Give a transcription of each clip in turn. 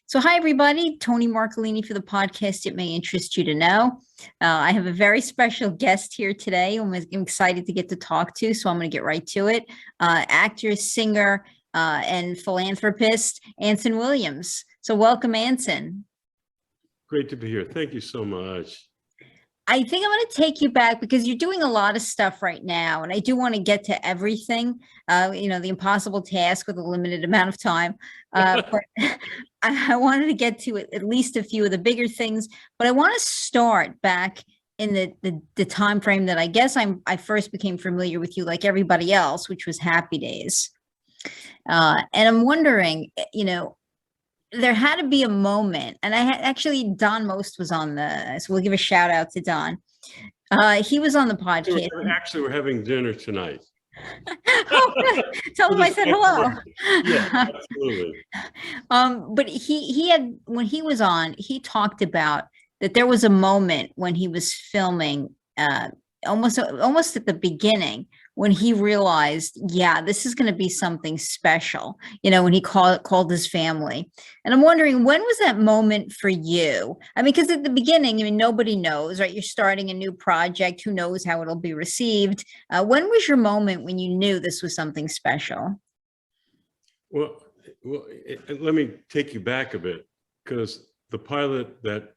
So hi, everybody. Tony Marcolini for the podcast. It may interest you to know. I have a very special guest here today. I'm excited to get to talk to, so I'm going to get right to it. Actor, singer, and philanthropist, Anson Williams. So welcome, Anson. Great to be here. Thank you so much. I think I'm going to take you back because you're doing a lot of stuff right now, and I do want to get to everything, the impossible task with a limited amount of time. But I wanted to get to at least a few of the bigger things, but I want to start back in the time frame that I guess I first became familiar with you like everybody else, which was Happy Days. And I'm wondering, there had to be a moment, and actually Don Most was on so we'll give a shout out to Don. He was on the podcast. Actually, we're having dinner tonight. Oh, tell him I said hello. Yeah, absolutely. But he had, when he was on, he talked about that there was a moment when he was filming, almost at the beginning, when he realized, yeah, this is going to be something special, when he called his family. And I'm wondering, when was that moment for you? I mean, because at the beginning, nobody knows, right? You're starting a new project. Who knows how it'll be received? When was your moment when you knew this was something special? Well, let me take you back a bit, because the pilot that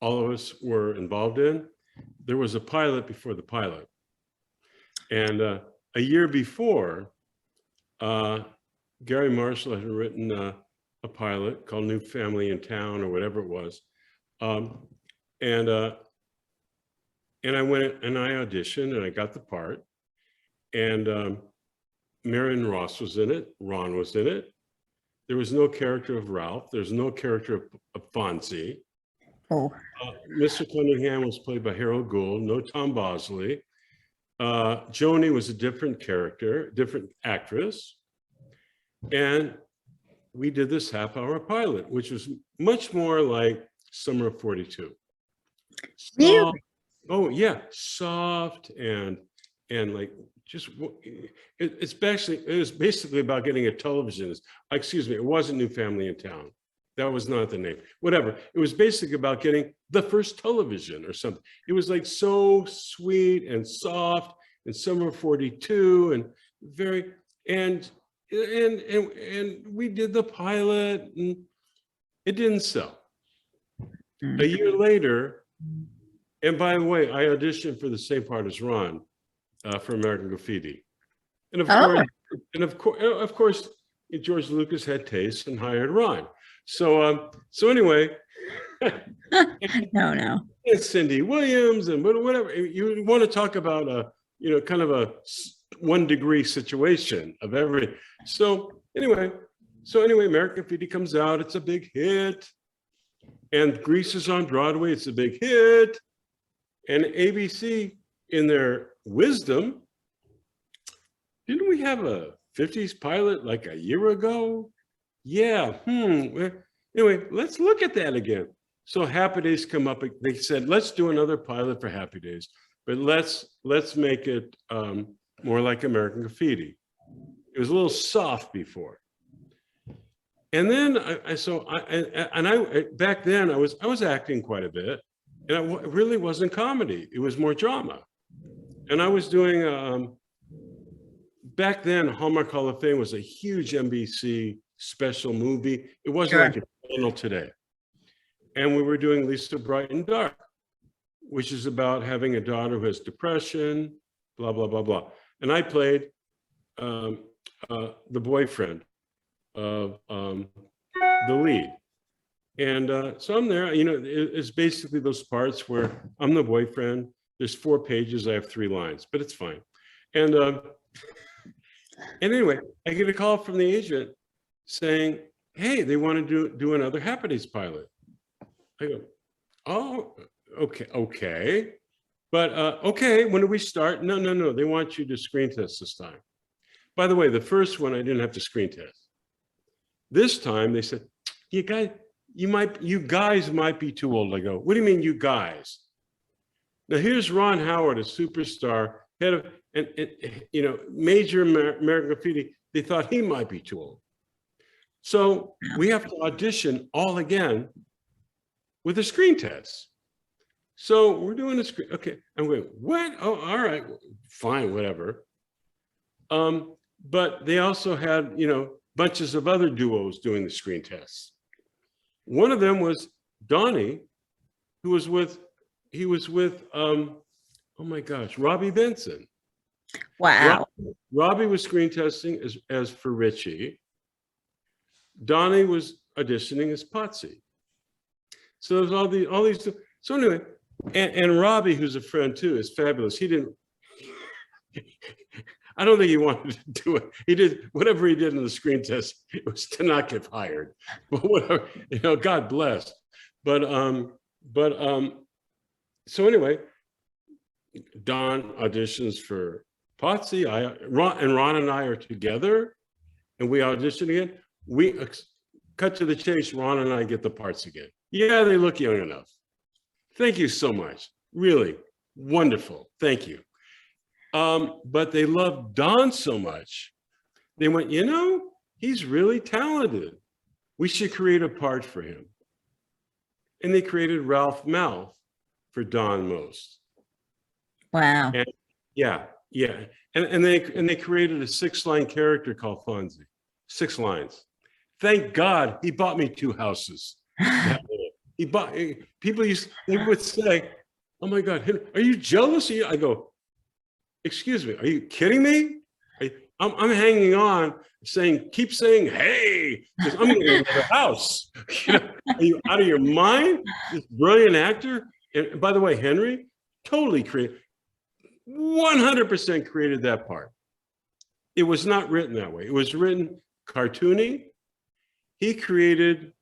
all of us were involved in, there was a pilot before the pilot. And a year before, Gary Marshall had written a pilot called New Family in Town, or whatever it was. And I went and I auditioned and I got the part. And Marion Ross was in it. Ron was in it. There was no character of Ralph. There's no character of Fonzie. Oh. Mr. Cunningham was played by Harold Gould. No Tom Bosley. Joni was a different character, different actress. And we did this half-hour pilot, which was much more like Summer of 42. Really? Oh yeah, soft and like just it was basically about getting a television. Excuse me, it wasn't New Family in Town. That was not the name. Whatever. It was basically about getting the first television or something. It was like so sweet and soft and Summer of 42 and very and we did the pilot and it didn't sell. A year later, and by the way, I auditioned for the same part as Ron for American Graffiti. And of course, George Lucas had taste and hired Ron. So anyway, no. It's Cindy Williams and whatever. You want to talk about kind of a 1 degree situation of everything. So anyway, American Graffiti comes out. It's a big hit. And Grease is on Broadway. It's a big hit. And ABC, in their wisdom, didn't we have a 50s pilot like a year ago? Yeah. Anyway, let's look at that again. So Happy Days come up. They said, let's do another pilot for Happy Days, but let's make it more like American Graffiti. It was a little soft before. And then back then I was acting quite a bit, and it really wasn't comedy. It was more drama. And I was doing back then Hallmark Hall of Fame was a huge NBC special movie. It wasn't like a channel today. And we were doing Lisa Bright and Dark, which is about having a daughter who has depression, blah, blah, blah, blah. And I played the boyfriend of the lead. And so I'm there, it's basically those parts where I'm the boyfriend. There's 4 pages, I have 3 lines, but it's fine. And anyway, I get a call from the agent saying, hey, they want to do another Happy Days pilot. I go, oh, okay. But okay, when do we start? No, they want you to screen test this time. By the way, the first one I didn't have to screen test. This time they said, you guys might be too old. I go, what do you mean you guys? Now here's Ron Howard, a superstar, head of, major American Graffiti. They thought he might be too old. So we have to audition all again with a screen test. So we're doing a screen. Okay, I'm going, what? Oh, all right, fine, whatever. But they also had, bunches of other duos doing the screen tests. One of them was Donnie, who was with, oh my gosh, Robbie Benson. Wow. Robbie was screen testing as for Richie. Donnie was auditioning as Potsy. So there's all these. So anyway, and Robbie, who's a friend too, is fabulous. He didn't. I don't think he wanted to do it. He did whatever he did in the screen test. It was to not get fired. But whatever, God bless. But so anyway, Don auditions for Potsy. Ron and I are together, and we audition again. We cut to the chase. Ron and I get the parts again. Yeah, they look young enough. Thank you so much. Really wonderful. Thank you. But they loved Don so much. They went, he's really talented. We should create a part for him. And they created Ralph Mouth for Don Most. Wow. And yeah. And they created a 6-line character called Fonzie. 6 lines. Thank God he bought me 2 houses. He bought, they would say, oh my God, Henry, are you jealous? I go, excuse me, are you kidding me? I'm hanging on, keep saying, hey, because I'm going to get another house. Are you out of your mind? This brilliant actor. And by the way, Henry totally 100% created that part. It was not written that way. It was written cartoony. He created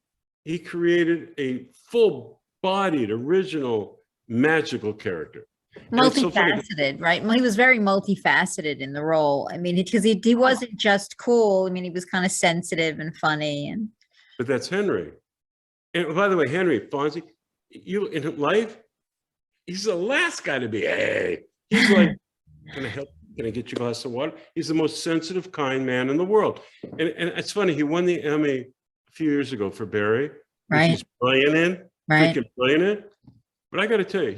a full-bodied, original, magical character. Multifaceted, right? He was very multifaceted in the role. I mean, because he wasn't just cool. I mean, he was kind of sensitive and funny. But that's Henry. And by the way, Henry, Fonzie, in life, he's the last guy to be, hey. He's like, can I help? Can I get you a glass of water? He's the most sensitive, kind man in the world. And it's funny, he won the Emmy a few years ago for Barry. Right. He's brilliant in. Right. Freaking brilliant in. But I got to tell you,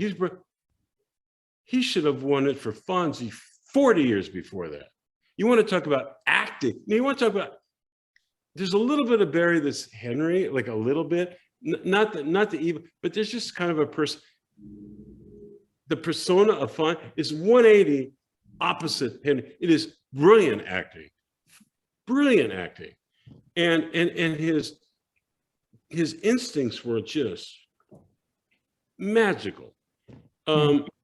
he should have won it for Fonzie 40 years before that. You want to talk about acting. You want to talk about, there's a little bit of Barry that's Henry, like a little bit, not the evil, but there's just kind of a person. The persona of Fonzie is 180 opposite Henry. It is brilliant acting, and his instincts were just magical.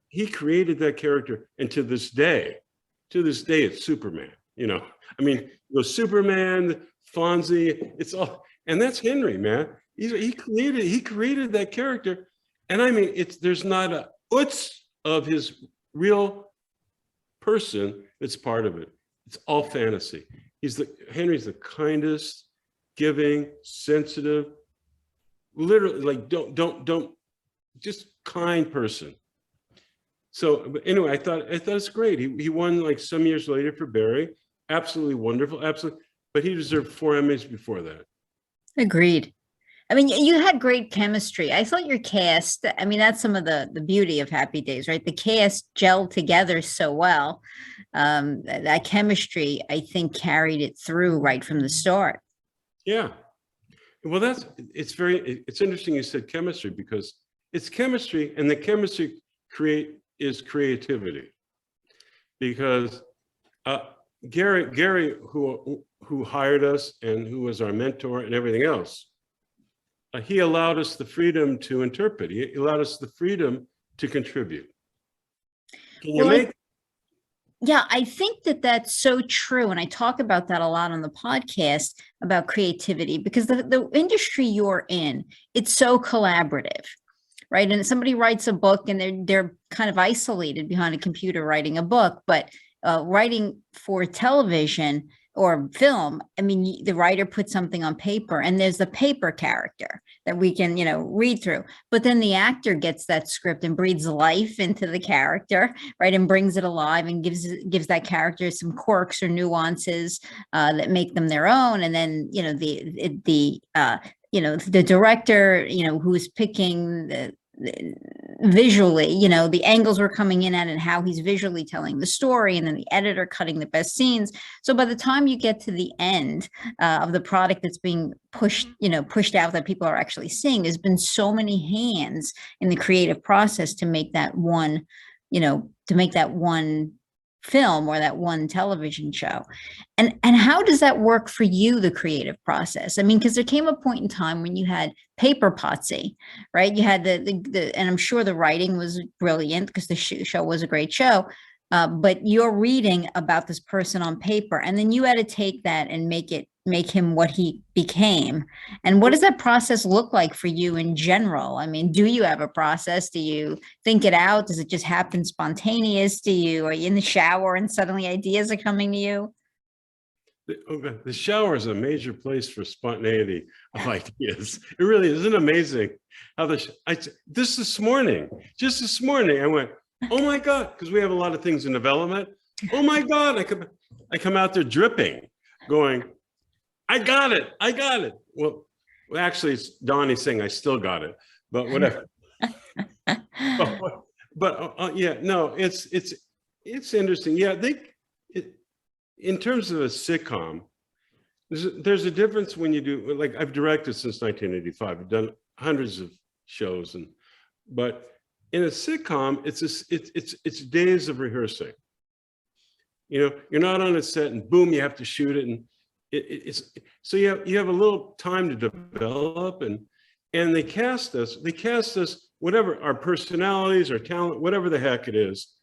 He created that character, and to this day, it's Superman. I mean, Superman, Fonzie, it's all, and that's Henry, man. He created that character, and I mean, there's not a oots of his real person that's part of it. It's all fantasy. Henry's the kindest, giving, sensitive, literally like don't just kind person. So but anyway, I thought it's great. He won like some years later for Barry. Absolutely wonderful, absolutely. But he deserved 4 Emmys before that. Agreed. I mean, you had great chemistry. I thought your cast, I mean, that's some of the beauty of Happy Days, right? The cast gelled together so well. That chemistry, I think, carried it through right from the start. Yeah. Well, it's interesting you said chemistry, because it's chemistry, and the chemistry is creativity. Because Gary, who hired us and who was our mentor and everything else, he allowed us the freedom to interpret. He allowed us the freedom to contribute. Yeah, I think that's so true. And I talk about that a lot on the podcast about creativity, because the industry you're in, it's so collaborative, right? And somebody writes a book and they're kind of isolated behind a computer writing a book, but writing for television or film, I mean, the writer puts something on paper and there's the paper character that we can, read through. But then the actor gets that script and breathes life into the character, right? And brings it alive and gives that character some quirks or nuances that make them their own. And then, the director, who's picking visually, the angles we're coming in at and how he's visually telling the story, and then the editor cutting the best scenes. So by the time you get to the end of the product that's being pushed out that people are actually seeing, there's been so many hands in the creative process to make that one, film or that one television show. And how does that work for you, the creative process? I mean, because there came a point in time when you had paper potsy, right? You had the and I'm sure the writing was brilliant because the show was a great show. But you're reading about this person on paper, and then you had to take that and make him what he became. And what does that process look like for you in general? I mean, do you have a process? Do you think it out? Does it just happen spontaneous? Are you in the shower and suddenly ideas are coming to you? The shower is a major place for spontaneity of ideas. It really is. Isn't it amazing how just this morning, I went, oh my God, because we have a lot of things in development. Oh my God, I come out there dripping, going, I got it. Well, actually, it's Donnie saying I still got it, but whatever. Yeah, no, it's interesting. Yeah, in terms of a sitcom, there's a difference when you do, like, I've directed since 1985. I've done hundreds of shows, but in a sitcom, it's days of rehearsing. You're not on a set and boom, you have to shoot it, and so you have a little time to develop, and they cast us whatever our personalities, our talent, whatever the heck it is.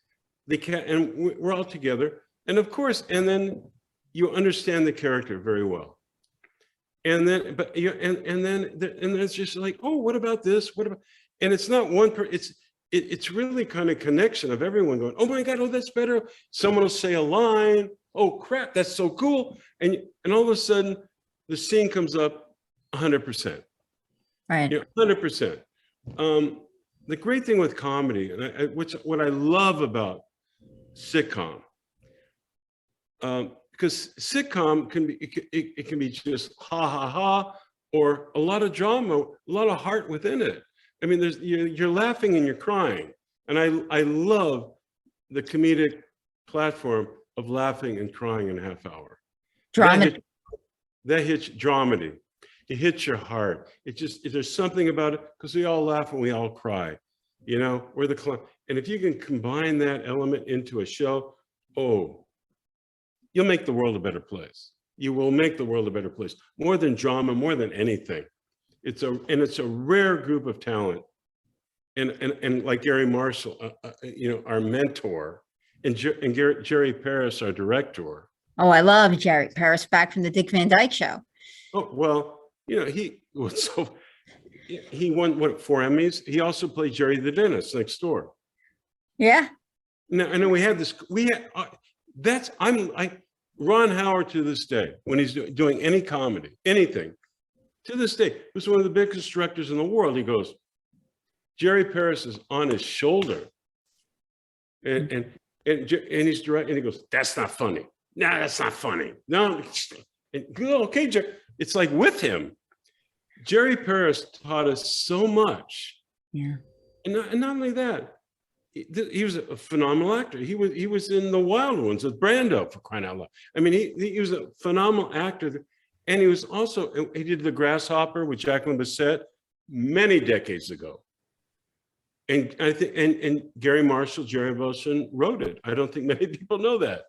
And we're all together, and of course, and then you understand the character very well. And then, and then it's just like, oh, what about this? What about? And it's not one it's really kind of connection of everyone going, oh my God, oh, that's better. Someone will say a line. Oh crap, that's so cool. And all of a sudden the scene comes up 100%. Right. 100%. The great thing with comedy, and what I love about sitcom, because sitcom can be, it can be just ha ha ha, or a lot of drama, a lot of heart within it. I mean, you're laughing and you're crying. And I love the comedic platform of laughing and crying in a half hour. Drama. That hits dramedy. It hits your heart. There's something about it, because we all laugh and we all cry. We're and if you can combine that element into a show, oh, you'll make the world a better place. You will make the world a better place. More than drama, more than anything. It's a rare group of talent. And like Gary Marshall, our mentor, and Jerry Paris, our director. Oh, I love Jerry Paris, back from the Dick Van Dyke Show. Oh, well, he won 4 Emmys. He also played Jerry the dentist next door. Yeah. No, I know Ron Howard, to this day, when he's doing any comedy, anything, to this day, who's one of the biggest directors in the world, he goes, Jerry Paris is on his shoulder, and he's direct, and he goes, that's not funny. No, that's not funny. No, okay, Jerry. It's like with him, Jerry Paris taught us so much. Yeah. And not only that, he was a phenomenal actor. He was in The Wild Ones with Brando, for crying out loud. I mean, he was a phenomenal actor, and he was also, he did The Grasshopper with Jacqueline Bisset many decades ago. And I think, and Gary Marshall, Jerry Wilson wrote it. I don't think many people know that.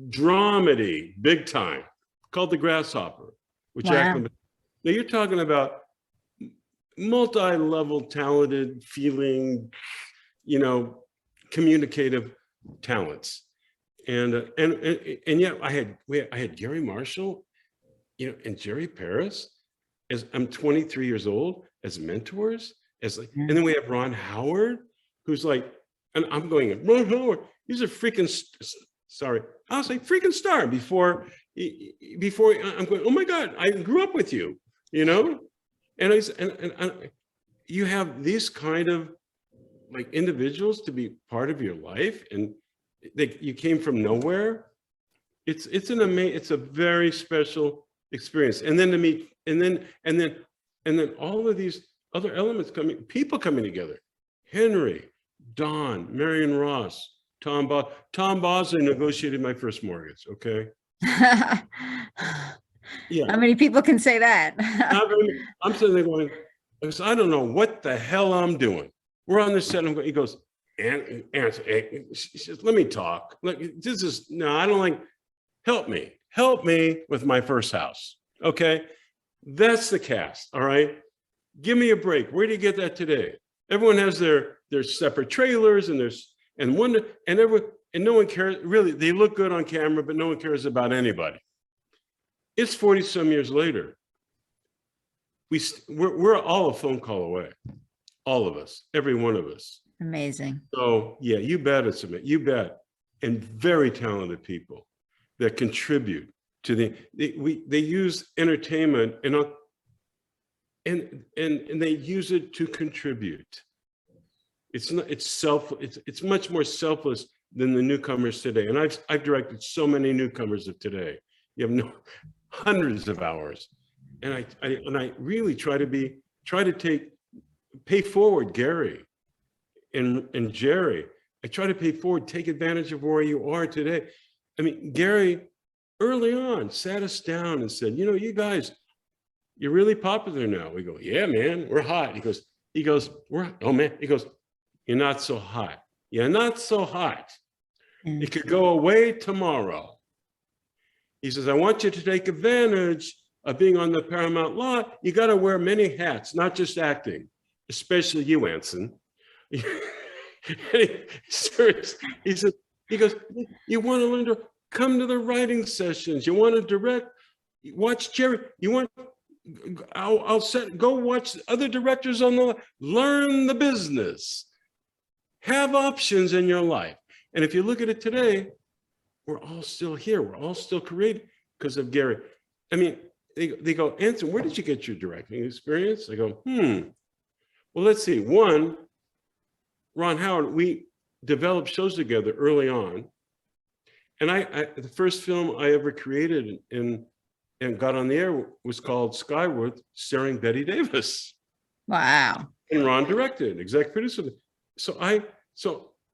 Dramedy, big time, called The Grasshopper with Jacqueline. Now you're talking about multi-level, talented, feeling, communicative talents, and yet I had Gary Marshall, and Jerry Paris, as I'm 23 years old, as mentors, and then we have Ron Howard, who's like, and I'm going, Ron Howard, he's a freaking, I'll say freaking star before before I'm going, oh my God, I grew up with you, you know? And you have these kind of like individuals to be part of your life, and you came from nowhere. It's a very special experience. And then to meet, and then all of these other elements people coming together. Henry, Don, Marion Ross, Tom Bosley negotiated my first mortgage. Okay. Yeah. How many people can say that? I'm sitting there going, because I don't know what the hell I'm doing. We're on the set. He goes, Anson, she says, let me talk. Look, I don't like, help me with my first house. Okay. That's the cast. All right. Give me a break. Where do you get that today? Everyone has their separate trailers, and no one cares. Really, they look good on camera, but no one cares about anybody. It's 40 some years later. We're all a phone call away. All of us, every one of us. Amazing. So yeah, you bet it's you bet. And very talented people that contribute to they use entertainment and they use it to contribute. It's much more selfless than the newcomers today. And I've directed so many newcomers of today. You have hundreds of hours. And I really try to pay forward Gary and Jerry. I try to pay forward, take advantage of where you are today. I mean, Gary early on sat us down and said, you guys, you're really popular now. We go, yeah, man, we're hot. He goes, oh man, he goes, you're not so hot. You're not so hot. It could go away tomorrow. He says, I want you to take advantage of being on the Paramount lot. You got to wear many hats, not just acting, especially you, Anson. He says, he goes, you want to learn to come to the writing sessions. You want to direct, watch Jerry. Go watch other directors on the, learn the business, have options in your life. And if you look at it today, we're all still here. We're all still creating because of Gary. I mean, they go, Anson, where did you get your directing experience? I go, well, let's see. One, Ron Howard, we developed shows together early on. And the first film I ever created and got on the air was called Skyward, starring Betty Davis. Wow. And Ron directed, executive producer.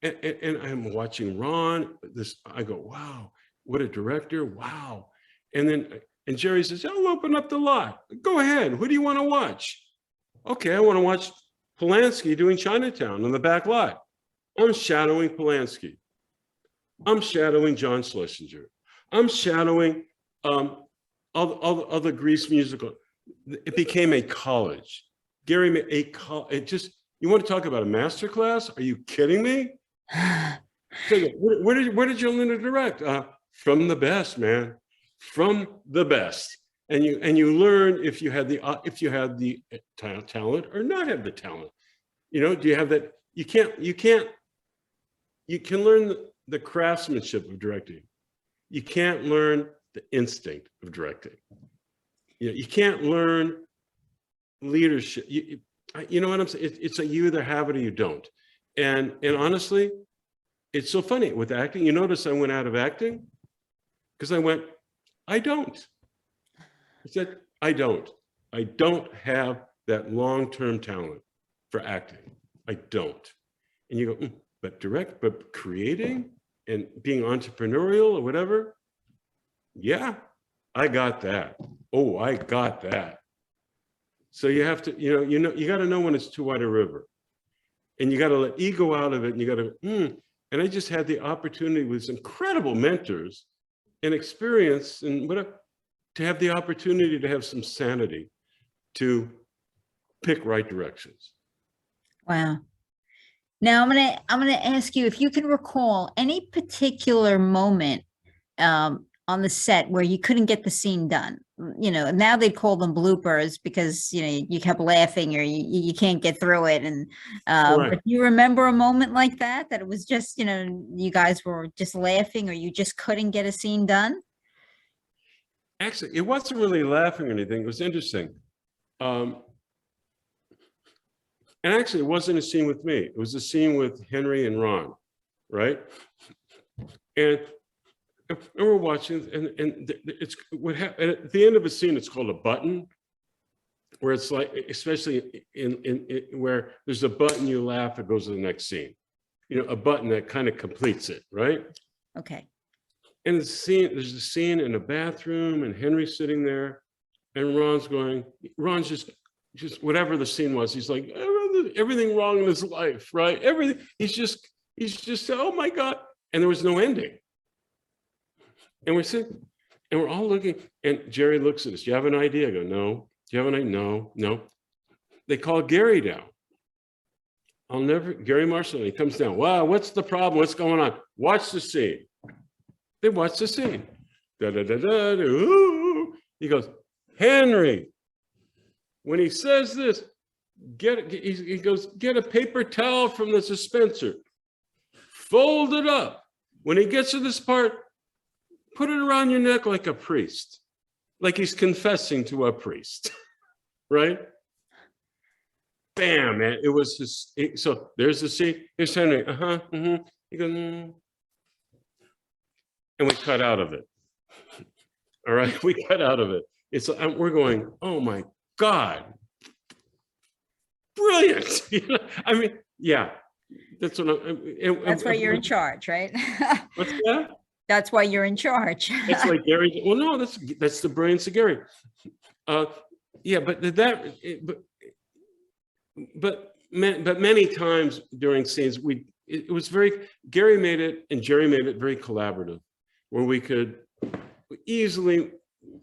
And I'm watching Ron, I go, wow, what a director, wow. And Jerry says, I'll open up the lot. Go ahead, who do you want to watch? Okay, I want to watch Polanski doing Chinatown on the back lot. I'm shadowing Polanski. I'm shadowing John Schlesinger. I'm shadowing all the Grease musical. It became a college. Gary made a college. You want to talk about a master class? Are you kidding me? So, where did you learn to direct? From the best, man. From the best. And you learn if you had the talent or not have the talent. Do you have that? You can learn the craftsmanship of directing. You can't learn the instinct of directing. You can't learn leadership. You know what I'm saying? It's like you either have it or you don't. And honestly, it's so funny with acting. You notice I went out of acting because I don't. I said, I don't have that long-term talent for acting. I don't. And you go, but creating and being entrepreneurial or whatever, yeah, I got that. Oh, I got that. So you have to, you got to know when it's too wide a river, and you got to let ego out of it, and you got to, and I just had the opportunity with incredible mentors and experience and whatever, to have the opportunity to have some sanity to pick right directions. Wow. Now I'm gonna ask you if you can recall any particular moment on the set where you couldn't get the scene done. Now they call them bloopers because you kept laughing or you can't get through it. And but do you remember a moment like that it was just you guys were just laughing or you just couldn't get a scene done? actually, it wasn't really laughing or anything. It was interesting. And actually, it wasn't a scene with me. It was a scene with Henry and Ron, right? And we're watching, and it's what happened at the end of a scene. It's called a button, where it's like, especially in where there's a button, you laugh, it goes to the next scene. You know, a button that kind of completes it, right? Okay. And there's a scene in a bathroom, and Henry's sitting there, and Ron's just whatever the scene was, he's like, everything wrong in his life, right? Everything, he's just, oh my God. And there was no ending. And we're sitting, and we're all looking, and Jerry looks at us. Do you have an idea? I go, no. Do you have an idea? No. They call Gary down. Gary Marshall, he comes down. Wow, what's the problem? What's going on? Watch the scene. They watch the scene. Da, da, da, da, da, ooh. He goes, Henry, when he says this, he goes, get a paper towel from the dispenser, fold it up. When he gets to this part, put it around your neck like a priest, like he's confessing to a priest, right? Bam, man, it was his, so there's the scene, here's Henry, He goes, and we cut out of it. All right, we cut out of it. We're going, oh my God, brilliant. I mean, yeah, that's what that's why you're in charge, right? What's that? That's why you're in charge. That's like Gary. Well, no, that's the brilliance of Gary. Yeah, but many times during scenes, it was Gary made it and Jerry made it very collaborative, where we could easily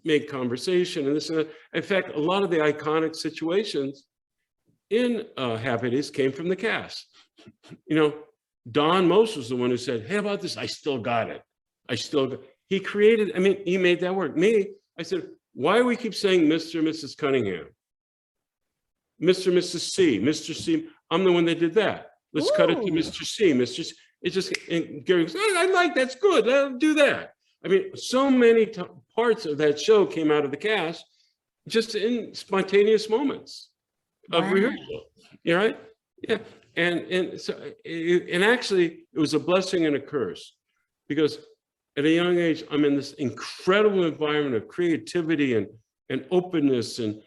make conversation and this. In fact, a lot of the iconic situations in Happy Days came from the cast. You know, Don Most was the one who said, "Hey, about this, I still got it. He created, I mean, he made that work. Me, I said, why do we keep saying Mr. and Mrs. Cunningham? Mr. and Mrs. C, Mr. C, I'm the one that did that. Let's cut it to Mr. C, and Gary goes, I like, that's good, I'll do that. I mean, so many parts of that show came out of the cast, just in spontaneous moments of rehearsal, you right? Yeah, and so, and actually, it was a blessing and a curse, because at a young age, I'm in this incredible environment of creativity and openness, and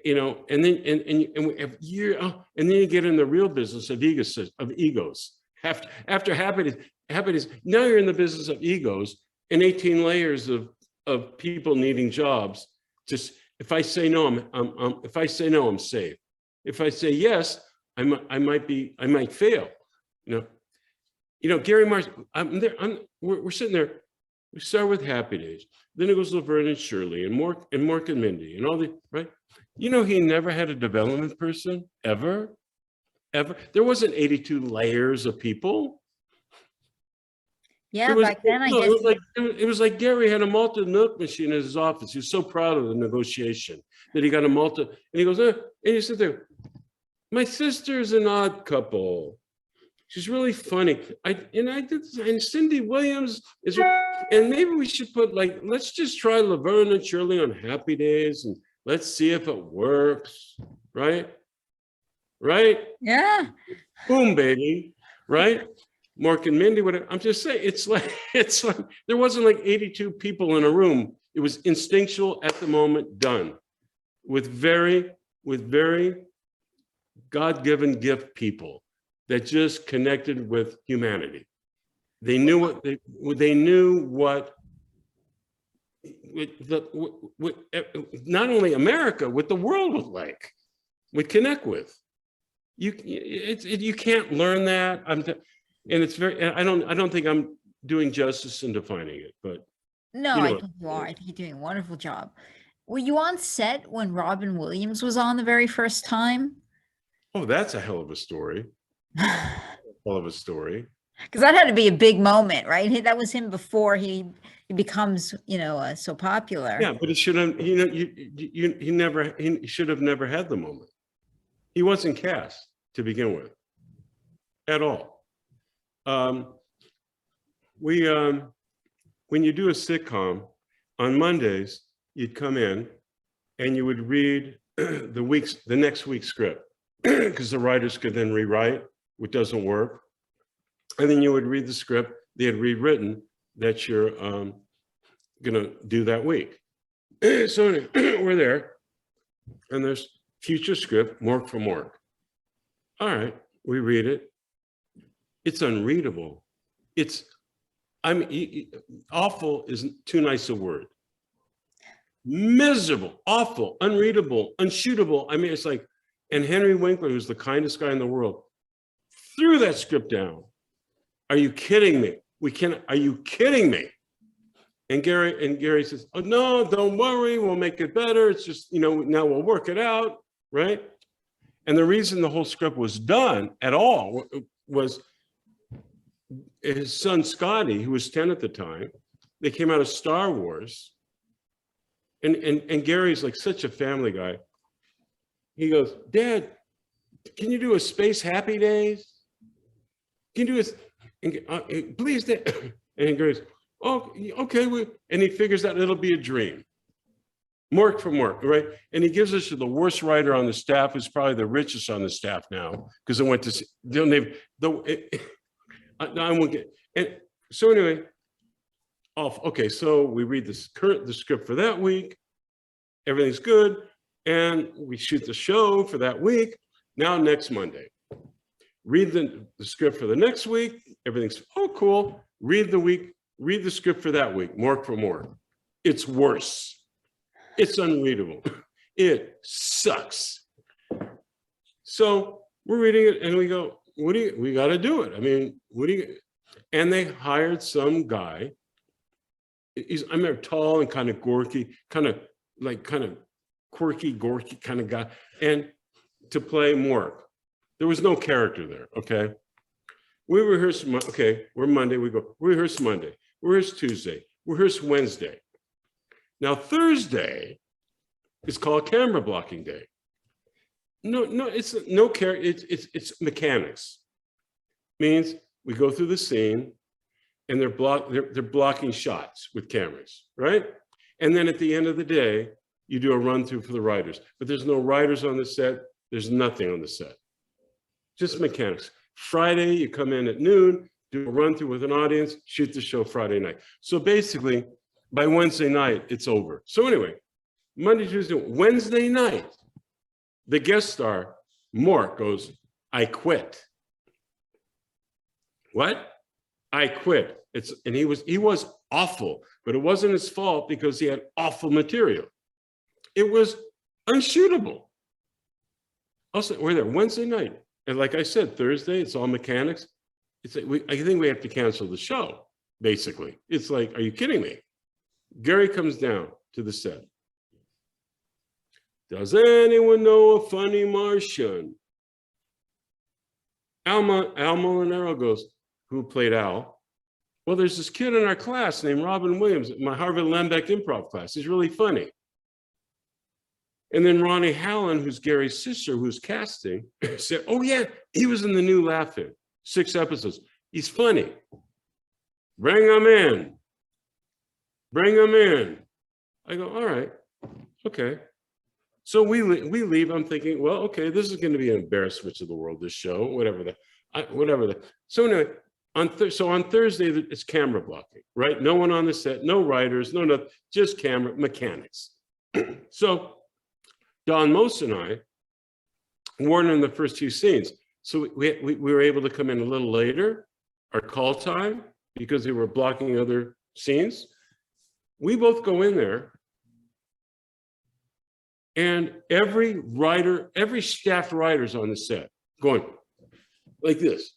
you know, and then and then you get in the real business of egos. After Happy Days, now you're in the business of egos and 18 layers of people needing jobs. Just if I say no, I'm safe. If I say yes, I might fail. You know, Gary Marsh. We're sitting there. We start with Happy Days, then it goes Laverne and Shirley and Mork and Mindy and all the, right? You know, he never had a development person, ever. There wasn't 82 layers of people. Yeah, back then, I guess. It was like Gary had a malted milk machine in his office. He was so proud of the negotiation that he got a malted, and he goes, and you sit there, my sister's an odd couple. She's really funny. And Cindy Williams is, and maybe we should put let's just try Laverne and Shirley on Happy Days and let's see if it works, right? Right? Yeah. Boom, baby, right? Mork and Mindy, whatever. I'm just saying, it's like there wasn't 82 people in a room. It was instinctual at the moment, done with very God-given gift people that just connected with humanity. They knew what not only America, what the world was like, would connect with. You can't learn that. And it's very. I don't think I'm doing justice in defining it, but no, I think you are. I think you're doing a wonderful job. Were you on set when Robin Williams was on the very first time? Oh, that's a hell of a story. Hell of a story. Because that had to be a big moment, right? That was him before he becomes, so popular. Yeah, but it should have, he should have never had the moment. He wasn't cast to begin with, at all. When you do a sitcom on Mondays, you'd come in and you would read the next week's script, because the writers could then rewrite what doesn't work. And then you would read the script they had rewritten that you're gonna do that week. So we're there, and there's future script, Mork for Mork. All right, we read it. It's unreadable. Awful isn't too nice a word. Miserable, awful, unreadable, unshootable. I mean, it's like, and Henry Winkler, who's the kindest guy in the world, threw that script down. Are you kidding me? Are you kidding me? And Gary says, oh, no, don't worry, we'll make it better. It's just, now we'll work it out, right? And the reason the whole script was done at all was his son, Scotty, who was 10 at the time, they came out of Star Wars. And Gary's like such a family guy. He goes, Dad, can you do a Space Happy Days? Can you do it? Please, Dad. And Gary's, oh, okay. And he figures out it'll be a dream. Mork for Mork, right? And he gives us to the worst writer on the staff, who's probably the richest on the staff now, because it went to, I won't get, and so anyway, okay, so we read the script for that week, everything's good, and we shoot the show for that week. Now next Monday, read the script for the next week, everything's, oh cool, read the script for that week, Mork for Mork. It's worse. It's unreadable. It sucks. So we're reading it and we go, we got to do it. I mean, and they hired some guy. I remember tall and kind of quirky kind of quirky, gorky kind of guy, and to play Mork. There was no character there, okay? We rehearsed, okay, we're Monday, we rehearse Monday, rehearse Tuesday, rehearse Wednesday. Now Thursday is called camera blocking day. No, it's no care. It's mechanics. Means we go through the scene, and they're blocking shots with cameras, right? And then at the end of the day, you do a run through for the writers. But there's no writers on the set. There's nothing on the set. Just mechanics. Friday, you come in at noon, do a run through with an audience, shoot the show Friday night. So basically, by Wednesday night, it's over. So anyway, Monday, Tuesday, Wednesday night, the guest star, Mork, goes, I quit. What? I quit. And he was awful, but it wasn't his fault because he had awful material. It was unshootable. Also, we're there Wednesday night. And like I said, Thursday, it's all mechanics. I think we have to cancel the show, basically. It's like, are you kidding me? Gary comes down to the set. Does anyone know a funny Martian? Al Molinaro goes, who played Al? Well, there's this kid in our class named Robin Williams, my Harvard Lambeck improv class. He's really funny. And then Ronnie Hallen, who's Gary's sister, who's casting, said, oh yeah, he was in the new Laugh-In, 6 episodes. He's funny. Bring him in. Bring him in. I go, all right, okay. So we leave. I'm thinking, well, okay, this is going to be an embarrassment to the world, this show, whatever that. So anyway, on Thursday, it's camera blocking, right? No one on the set, no writers, no nothing, just camera mechanics. So Don Most and I weren't in the first 2 scenes. So we were able to come in a little later, our call time, because they were blocking other scenes. We both go in there, and every staff writer's on the set going like this.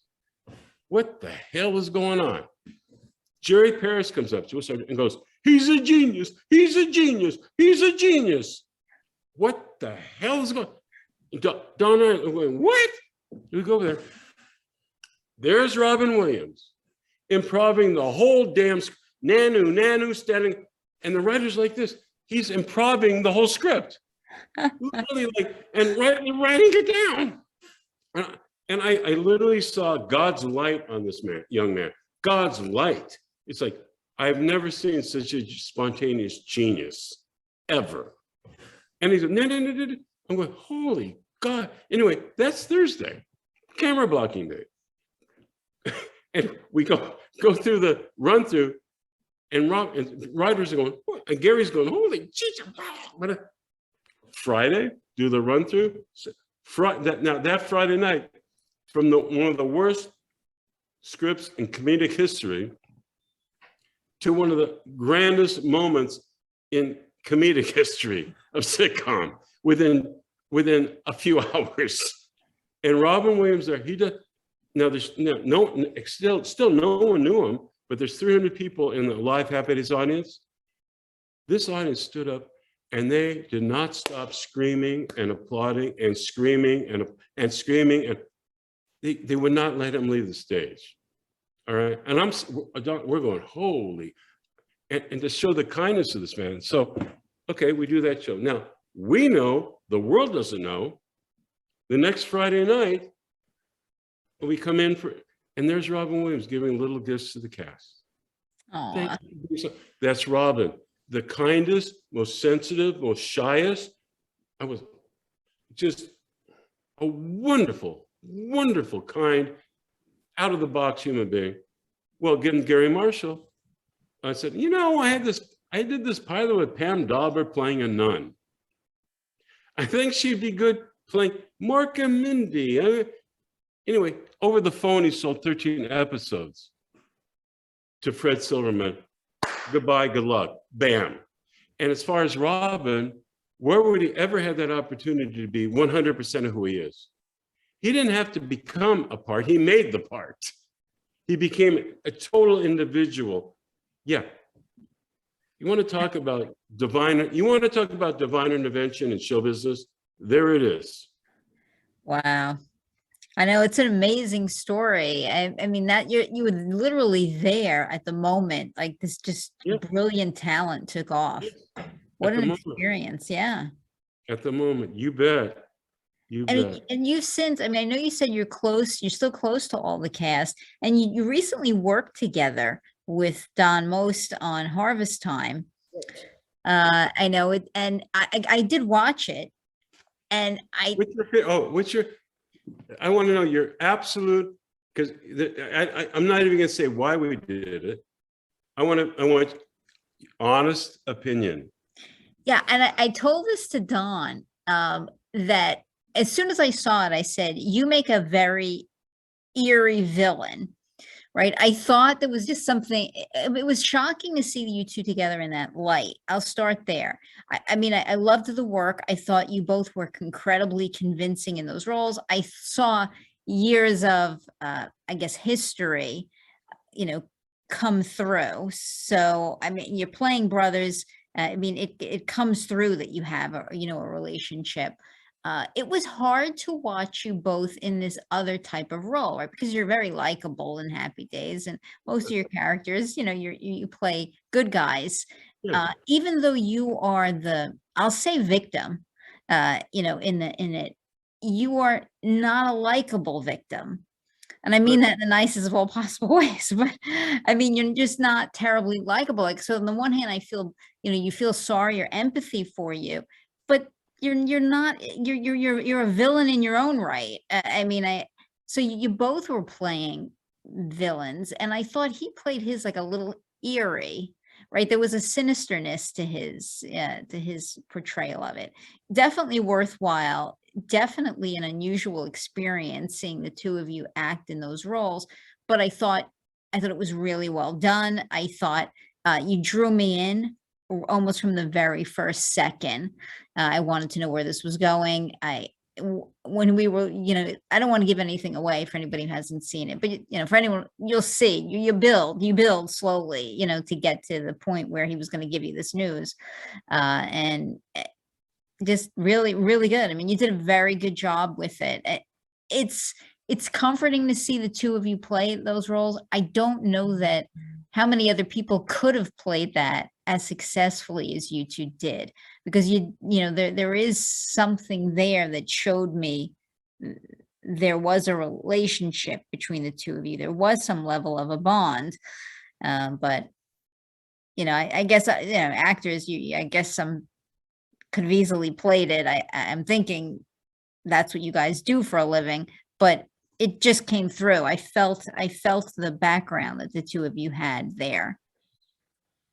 What the hell is going on? Jerry Paris comes up to us and goes, he's a genius, he's a genius, he's a genius. What the hell is going on? Donna and I are going, what? We go over there. There's Robin Williams, improving the whole damn Nanu standing, and the writer's like this. He's improving the whole script. Literally and writing it down. And I literally saw God's light on this young man. God's light. It's like, I've never seen such a spontaneous genius. ever. And he's like, no, no, no, no, no. I'm going, holy God. Anyway, that's Thursday, camera blocking day. And we go through the run through, and writers are going, what? And Gary's going, holy Jesus. Friday, do the run through. That Friday night, from one of the worst scripts in comedic history to one of the grandest moments in comedic history of sitcom within a few hours. And Robin Williams there, he does. Now there's still no one knew him, but there's 300 people in the live Happy Days audience. This audience stood up and they did not stop screaming and applauding and screaming and screaming, and they would not let him leave the stage. All right, and we're going, holy, and to show the kindness of this man. So, okay, we do that show. Now we know, the world doesn't know. The next Friday night, we come in and there's Robin Williams giving little gifts to the cast. Aww. That's Robin, the kindest, most sensitive, most shyest. I was just a wonderful, wonderful, kind, out of the box human being. Well, getting Gary Marshall, I said, you know, I did this pilot with Pam Dauber playing a nun. I think she'd be good playing Mark and Mindy. Anyway, over the phone, he sold 13 episodes to Fred Silverman. Goodbye, good luck, bam. And as far as Robin, where would he ever have that opportunity to be 100% of who he is? He didn't have to become a part, he made the part. He became a total individual. Yeah. You want to talk about divine intervention in show business? There it is. Wow. I know, it's an amazing story. I mean, that you were literally there at the moment, like this just brilliant talent took off. What an experience. Yeah. At the moment, you bet. And you've since, I mean, I know you said you're still close to all the cast, and you recently worked together with Don Most on Harvest Time. I know it, and I did watch it, and I want to know your absolute, because I'm not even going to say why we did it. I want honest opinion. Yeah, and I told this to Don, that as soon as I saw it, I said, you make a very eerie villain, right? I thought there was just something, it was shocking to see you two together in that light. I'll start there. I mean, I loved the work. I thought you both were incredibly convincing in those roles. I saw years of, I guess, history, come through. So, I mean, you're playing brothers. I mean, it comes through that you have a relationship. It was hard to watch you both in this other type of role, right? Because you're very likable in Happy Days, and most of your characters, you play good guys. Even though you are I'll say victim, in it, you are not a likable victim. And I mean that in the nicest of all possible ways, but I mean, you're just not terribly likable. Like, so on the one hand, I feel, you feel sorry or empathy for you, but you're not, you're a villain in your own right. I mean, so you both were playing villains, and I thought he played his like a little eerie, right? There was a sinisterness to his portrayal of it. Definitely worthwhile. Definitely an unusual experience seeing the two of you act in those roles, but I thought it was really well done. I thought you drew me in almost from the very first second. I wanted to know where this was going. When we were, I don't want to give anything away for anybody who hasn't seen it, but for anyone, you'll see, you build slowly, to get to the point where he was going to give you this news, and just really, really good. I mean, you did a very good job with it. It's comforting to see the two of you play those roles. I don't know that how many other people could have played that as successfully as you two did, because there is something there that showed me there was a relationship between the two of you. There was some level of a bond, but I guess actors, I guess some could have easily played it. I'm thinking that's what you guys do for a living, but it just came through. I felt the background that the two of you had there.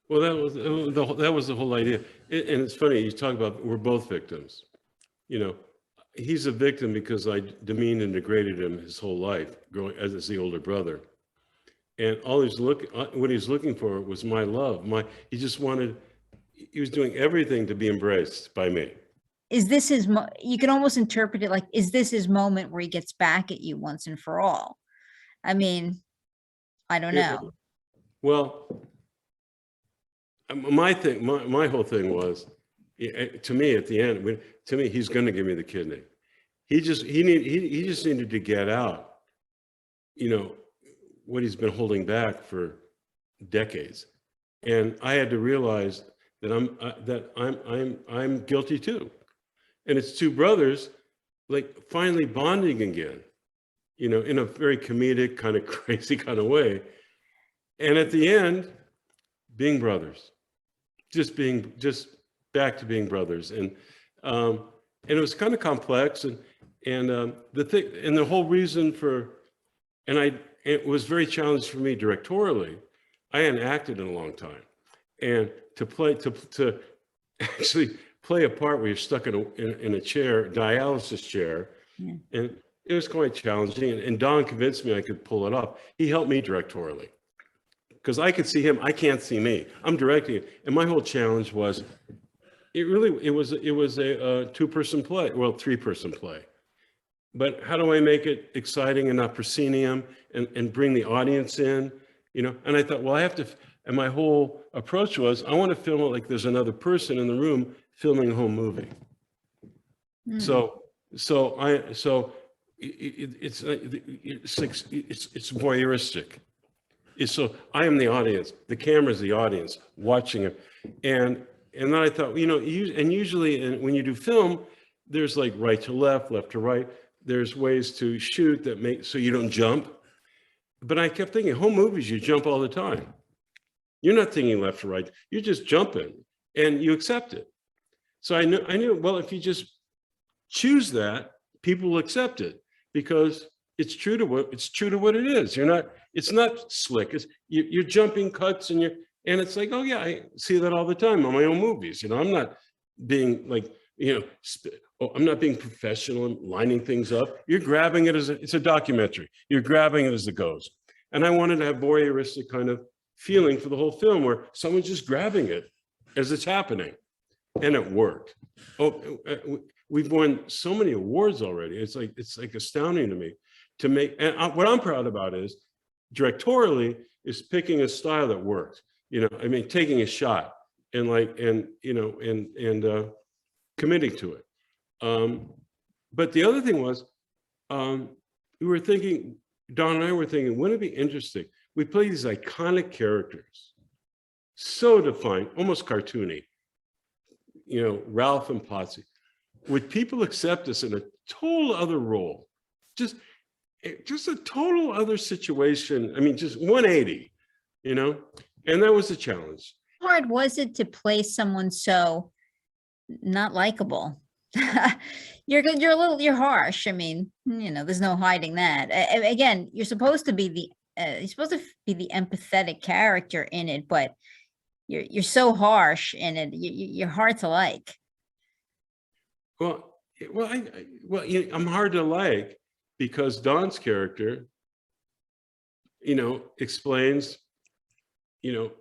Well, that was the whole idea. And it's funny, you talk about we're both victims. You know, he's a victim because I demeaned and degraded him his whole life, growing as the older brother. And what he's looking for was my love. He was doing everything to be embraced by me. Is this you can almost interpret it like, is this his moment where he gets back at you once and for all? I mean, I don't know. Well, my whole thing was, to me at the end, to me, he's going to give me the kidney. He just needed to get out, you know, what he's been holding back for decades. And I had to realize that I'm guilty too. And it's two brothers, like, finally bonding again, you know, in a very comedic, kind of crazy kind of way. And at the end, being brothers, just back to being brothers. And it was kind of complex. And the whole reason it was very challenging for me directorially. I hadn't acted in a long time. And to actually play a part where you're stuck in a chair, dialysis chair. Yeah. And it was quite challenging. And Don convinced me I could pull it off. He helped me directorially because I could see him. I can't see me. I'm directing it. And my whole challenge was, it was a two-person play, well, three-person play. But how do I make it exciting and not proscenium and bring the audience in, you know? And I thought, well, and my whole approach was, I want to film it like there's another person in the room filming a home movie. Mm. So it's voyeuristic. So I am the audience. The camera's the audience watching it. And then I thought, you know, usually when you do film, there's like right to left, left to right. There's ways to shoot that so you don't jump. But I kept thinking, home movies, you jump all the time. You're not thinking left to right. You're just jumping and you accept it. So I knew, well, if you just choose that, people will accept it because it's true to what it is. It's not slick. You're jumping cuts and it's like, oh yeah, I see that all the time on my own movies. You know, I'm not being like, you know, I'm not being professional and lining things up. You're grabbing it it's a documentary. You're grabbing it as it goes. And I wanted to have voyeuristic kind of feeling for the whole film where someone's just grabbing it as it's happening. And it worked. We've won so many awards already. It's like astounding to me to make, and what I'm proud about is directorially is picking a style that works. You know, I mean, taking a shot and committing to it. But the other thing was, we were thinking, Don and I were thinking, wouldn't it be interesting? We play these iconic characters, so defined, almost cartoony. You know, Ralph and Potsy. Would people accept us in a total other role? Just a total other situation. I mean, just 180, you know? And that was the challenge. How hard was it to play someone so not likable? You're harsh. I mean, you know, there's no hiding that. Again, you're supposed to be the empathetic character in it, but you're so harsh in it. You're hard to like. Well, I'm hard to like because Don's character, you know, explains, you know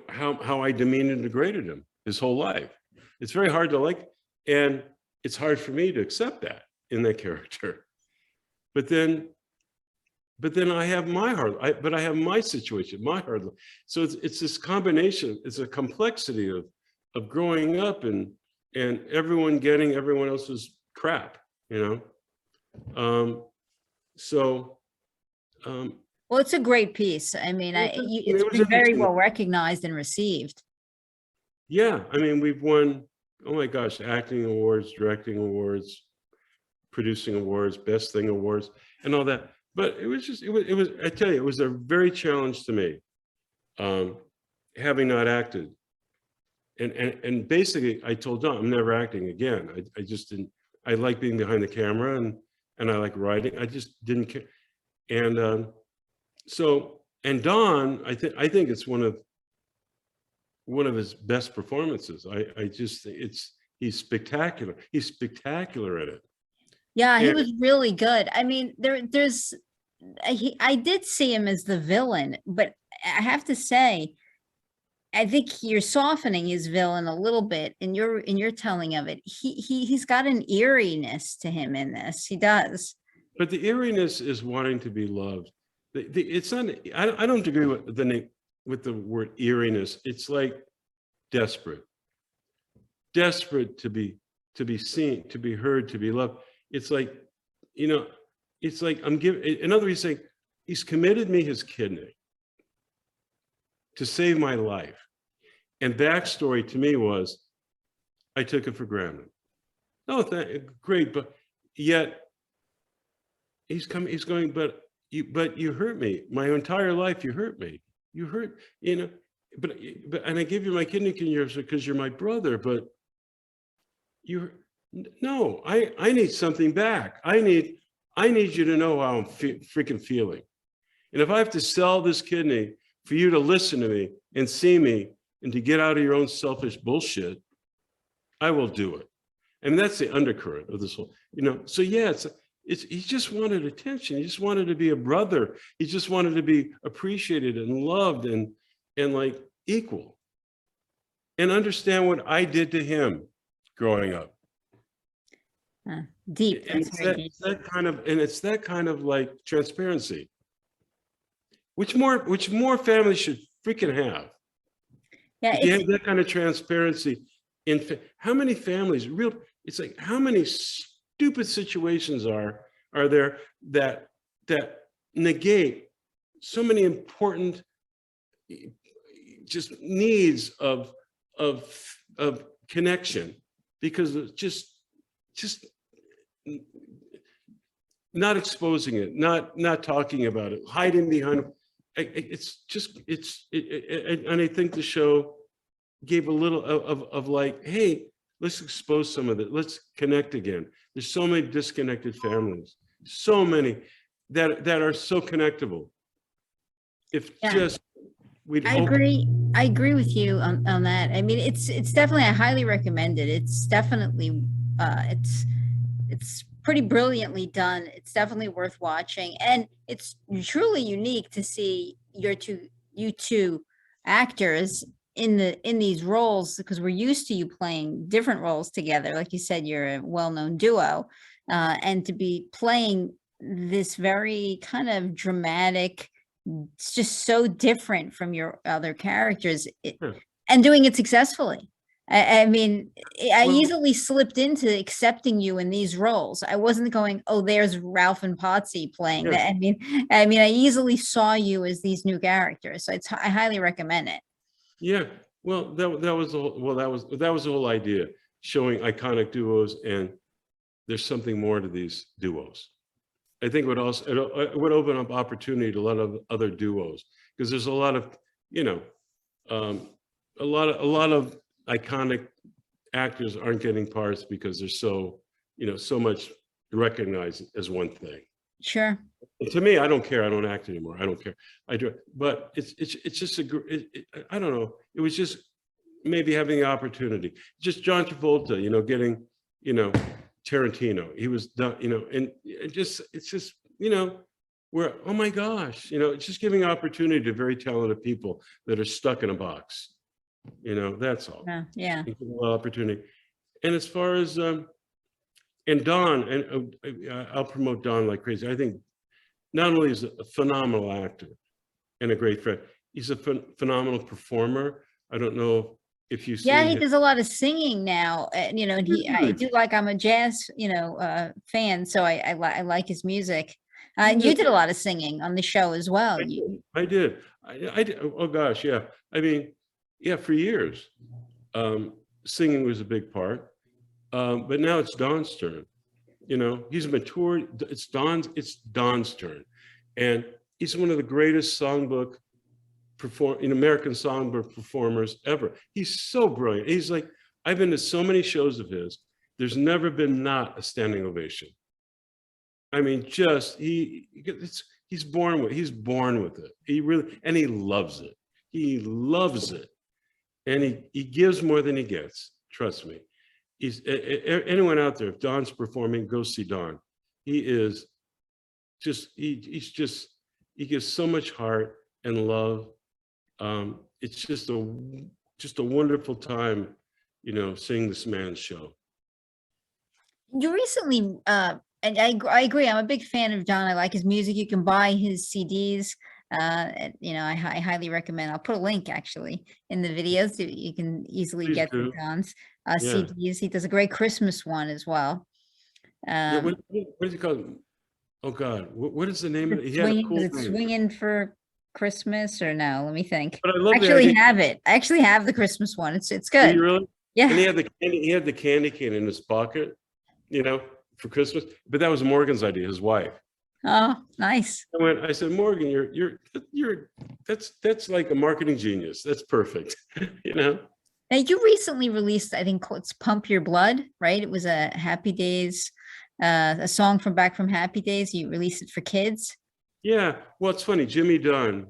how I demeaned and degraded him his whole life. It's very hard to like, and it's hard for me to accept that in that character. But then I have my heart, I have my situation, my heart. So it's this combination, it's a complexity of growing up and everyone getting everyone else's crap, you know? Well, it's a great piece. I mean, it's been very well recognized and received. Yeah, I mean, we've won, oh my gosh, acting awards, directing awards, producing awards, best thing awards, and all that. But it was, I tell you, it was a very challenge to me, having not acted. and basically I told Don, I'm never acting again. I just didn't, I like being behind the camera and I like writing. I just didn't care. And and Don, I think it's one of his best performances. I just, he's spectacular. He's spectacular at it. Yeah, he was really good. I mean, I did see him as the villain, but I have to say, I think you're softening his villain a little bit in your telling of it. He's got an eeriness to him in this. He does. But the eeriness is wanting to be loved. It's not. I don't agree with the word eeriness. It's like desperate to be seen, to be heard, to be loved. It's like, it's like I'm giving. In other words, saying he's committed me his kidney to save my life. And backstory to me was, I took it for granted. Oh, great, but yet he's going, but you hurt me. My entire life, you hurt me. You hurt, but and I give you my kidney because you're my brother, but no, I need something back. I need you to know how I'm freaking feeling. And if I have to sell this kidney for you to listen to me and see me and to get out of your own selfish bullshit, I will do it. And that's the undercurrent of this whole, so yeah, he just wanted attention. He just wanted to be a brother. He just wanted to be appreciated and loved and like equal, and understand what I did to him growing up. Deep. And it's that kind of like transparency, which more families should freaking have. Yeah, you have that kind of transparency in how many families it's like, how many stupid situations are there that negate so many important just needs of connection, because of just not exposing it, not talking about it, hiding behind it. And I think the show gave a little of like, hey, let's expose some of it. Let's connect again. There's so many disconnected families, so many that are so connectable. I agree with you on that. I mean, it's definitely, I highly recommend it. It's definitely, it's pretty brilliantly done. It's definitely worth watching, and it's truly unique to see you two actors in these roles, because we're used to you playing different roles together. Like you said, you're a well-known duo, and to be playing this very kind of dramatic, it's just so different from your other characters, and doing it successmean, I easily slipped into accepting you in these roles. I wasn't going, oh, there's Ralph and Potsy playing that. I easily saw you as these new characters. So I highly recommend it. Yeah, well, that was the whole idea, showing iconic duos, and there's something more to these duos. I think it would open up opportunity to a lot of other duos, because there's a lot of, a lot of iconic actors aren't getting parts because they're so, so much recognized as one thing. Sure. And to me, I don't care. I don't act anymore. I don't care. I do, but it's just I don't know. It was just maybe having the opportunity. Just John Travolta, getting, Tarantino. He was done, and it's just, where, oh my gosh, it's just giving opportunity to very talented people that are stuck in a box. That's all. Yeah. Opportunity. And as far as and Don, and I'll promote Don like crazy. I think not only is a phenomenal actor and a great friend, he's a phenomenal performer. I don't know if you see. Yeah, he does a lot of singing now, and I do like. I'm a jazz, fan, so I like his music. You did a lot of singing on the show as well. I did. I did. Oh gosh, yeah. Yeah, for years, singing was a big part. But now it's Don's turn. He's matured. It's Don's turn, and he's one of the greatest songbook American Songbook performers ever. He's so brilliant. He's like, I've been to so many shows of his. There's never been not a standing ovation. I mean, just he's born with it. He really, and he loves it. He loves it, and he gives more than he gets. Trust me. He's anyone out there. If Don's performing, go see Don. He is just he gives so much heart and love. It's just a wonderful time, seeing this man's show. You recently, and I agree. I'm a big fan of Don. I like his music. You can buy his CDs. I highly recommend. I'll put a link actually in the video so you can easily Please get do. the Don's CDs. He does a great Christmas one as well. What is it called? Oh God, what is the name of it? He had a cool name. Swinging for Christmas or no? Let me think. But I love I actually have the Christmas one. It's good. Did you really? Yeah. And he had the candy cane in his pocket, for Christmas. But that was Morgan's idea, his wife. Oh, nice. I said, Morgan, that's like a marketing genius. That's perfect. Now you recently released, I think it's Pump Your Blood, right? It was a Happy Days, a song back from Happy Days. You released it for kids. Yeah. Well, it's funny. Jimmy Dunn,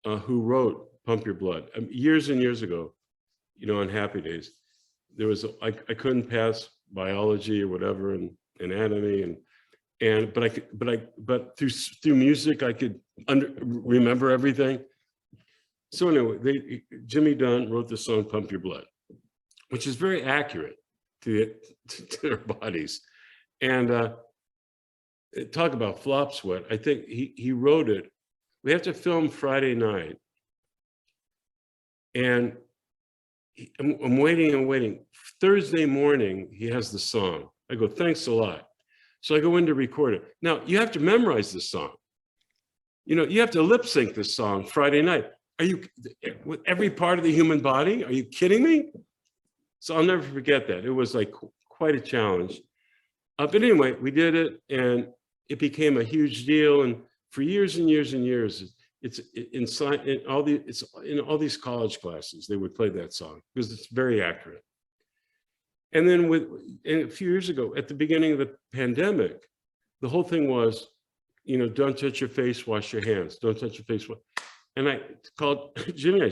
who wrote Pump Your Blood years and years ago, on Happy Days, there was I couldn't pass biology or whatever and anatomy but through music I could remember everything. So anyway, Jimmy Dunn wrote the song Pump Your Blood, which is very accurate to their bodies. And talk about flop sweat. I think he wrote it. We have to film Friday night. And I'm waiting and waiting. Thursday morning, he has the song. I go, thanks a lot. So I go in to record it. Now, you have to memorize this song. You have to lip sync this song Friday night. Are you, with every part of the human body? Are you kidding me? So I'll never forget that. It was like quite a challenge. But anyway, we did it and it became a huge deal. And for years and years and years, it's in all these college classes, they would play that song because it's very accurate. And then a few years ago, at the beginning of the pandemic, the whole thing was, don't touch your face, wash your hands. Don't touch your face. And I called Jimmy,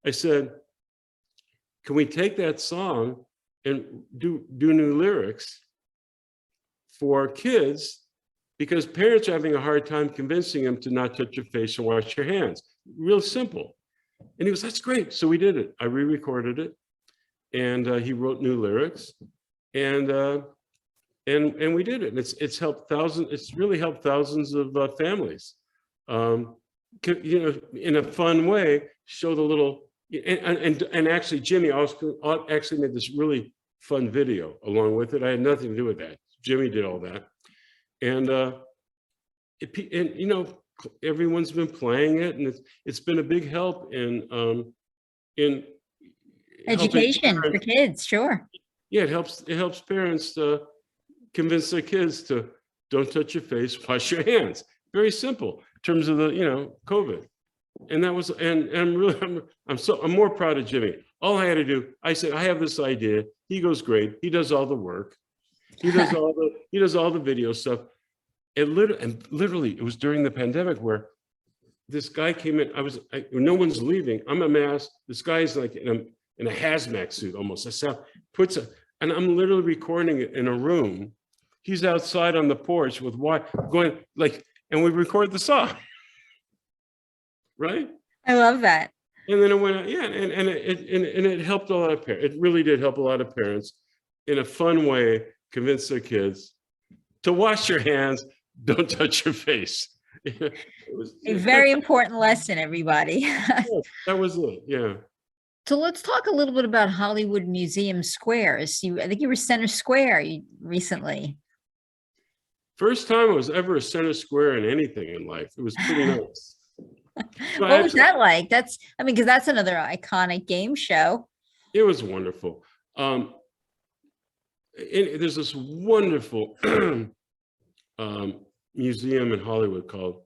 I said, can we take that song and do new lyrics for kids? Because parents are having a hard time convincing them to not touch your face and wash your hands. Real simple. And he goes, that's great. So we did it. I re-recorded it. And he wrote new lyrics, and we did it. And it's helped thousands. It's really helped thousands of families. In a fun way, show the little and actually Jimmy also actually made this really fun video along with it. I had nothing to do with that. Jimmy did all that, and everyone's been playing it, and it's been a big help in education for kids. Sure. Yeah, it helps parents to convince their kids to don't touch your face, wash your hands. Very simple in terms of the COVID. And that was and I'm more proud of Jimmy. All I had to do, I said, I have this idea. He goes, great. He does all the work. He does all the video stuff. And literally, it was during the pandemic where this guy came in. No one's leaving. I'm a M.A.S.H. This guy's like in a hazmat suit almost. And I'm literally recording it in a room. He's outside on the porch with going like, and we record the song. Right? I love that. And then it went out, yeah, and it helped a lot of parents. It really did help a lot of parents in a fun way convince their kids to wash your hands, don't touch your face. It was a very important lesson, everybody. Yeah, that was it, yeah. So let's talk a little bit about Hollywood Museum Squares. I think you were center square recently. First time I was ever a center square in anything in life. It was pretty nice. What was that like? Because that's another iconic game show. It was wonderful. There's this wonderful museum in Hollywood called,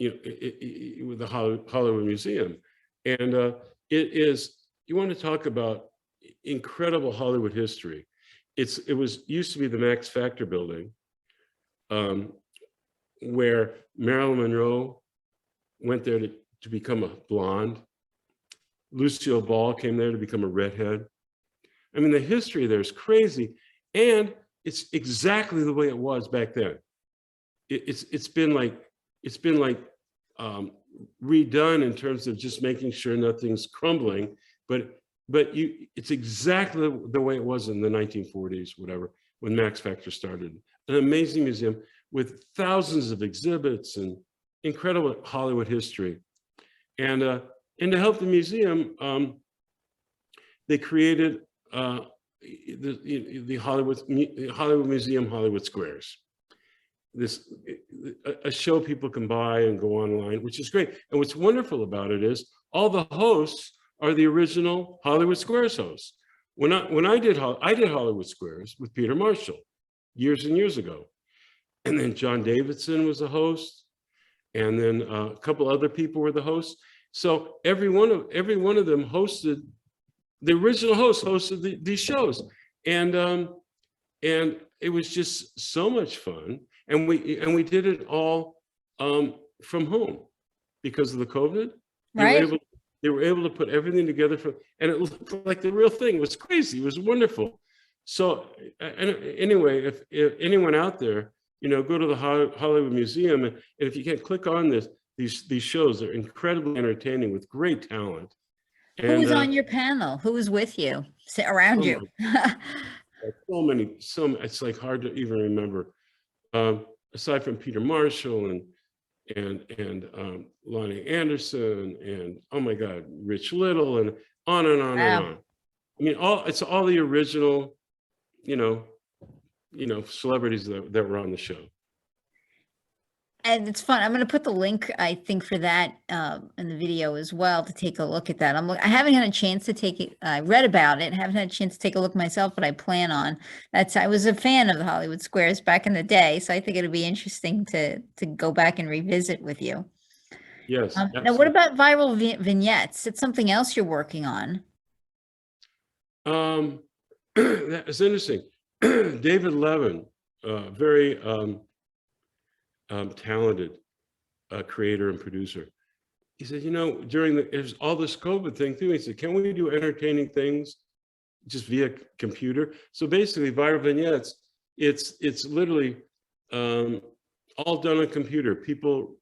with the Hollywood Museum. And it is, you want to talk about incredible Hollywood history. It used to be the Max Factor building, where Marilyn Monroe went there to become a blonde. Lucille Ball came there to become a redhead. I mean, the history there is crazy, and it's exactly the way it was back then. It's been like redone in terms of just making sure nothing's crumbling, but it's exactly the way it was in the 1940s, whatever, when Max Factor started. An amazing museum with thousands of exhibits and incredible Hollywood history. And to help the museum, they created the Hollywood Museum, Hollywood Squares. A show people can buy and go online, which is great. And what's wonderful about it is all the hosts are the original Hollywood Squares hosts. When I did Hollywood Squares with Peter Marshall years and years ago, and then John Davidson was a host, and then a couple other people were the hosts. So every one of them hosted. The original host hosted these shows, and it was just so much fun. And we did it all from home because of the COVID. Right. They were able to put everything together and it looked like the real thing. It was crazy. It was wonderful. So anyway, if anyone out there, go to the Hollywood Museum, and if you can click on these shows, they're incredibly entertaining with great talent. Who was on your panel? Who was with you, around you? So many. It's like hard to even remember. Aside from Peter Marshall and Lonnie Anderson and, oh my God, Rich Little, and on and on and on. I mean, it's all the original, celebrities that were on the show. And it's fun. I'm going to put the link, I think, for that in the video as well to take a look at that. I haven't had a chance to take it. I read about it. Haven't had a chance to take a look myself, but I plan on. I was a fan of the Hollywood Squares back in the day, so I think it'll be interesting to go back and revisit with you. Yes. Now, what about viral vignettes? It's something else you're working on. That's interesting. David Levin, very talented creator and producer. He said, there's all this COVID thing too. He said, can we do entertaining things just via computer? So basically, viral vignettes, it's literally all done on computer. People,